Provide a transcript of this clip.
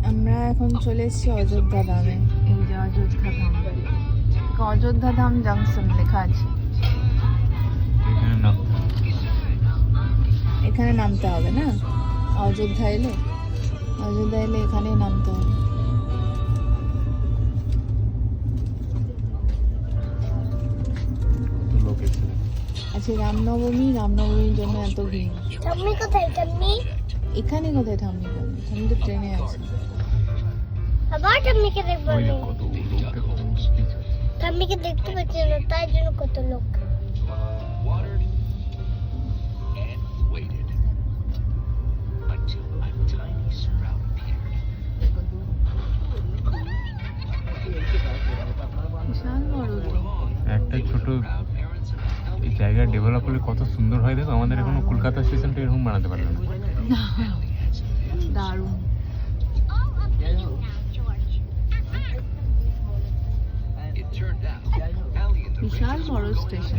আমরা এখন চলে এসেছি অযোধ্যা ধামে। এই যে অযোধ্যা ধাম, অযোধ্যা ধাম জাংশন লেখা আছে। এখানে নামতে হবে না? অযোধ্যা এলে এখানেই নামতে হবে। আচ্ছা, রামনবমীর জন্য এত ভিড়। ঠাম্মি কোথায়? ঠাম্মি এখানে কোথায় ঠাম্মি পাবে? ঠাম্মি তো ট্রেনে আছে। আবার ঠাম্মিকে দেখবো আমি। ঠাম্মিকে দেখতে পাচ্ছি না, তাই জন্য কত লোক। বিশাল বড় তো। একটা ছোট এই জায়গা ডেভেলপ হলে কত সুন্দর হয় দেখো। আমাদের এখনো কলকাতা স্টেশনটা এরকম বানাতে পারলো না। দারুণ। বিশাল বড় স্টেশন।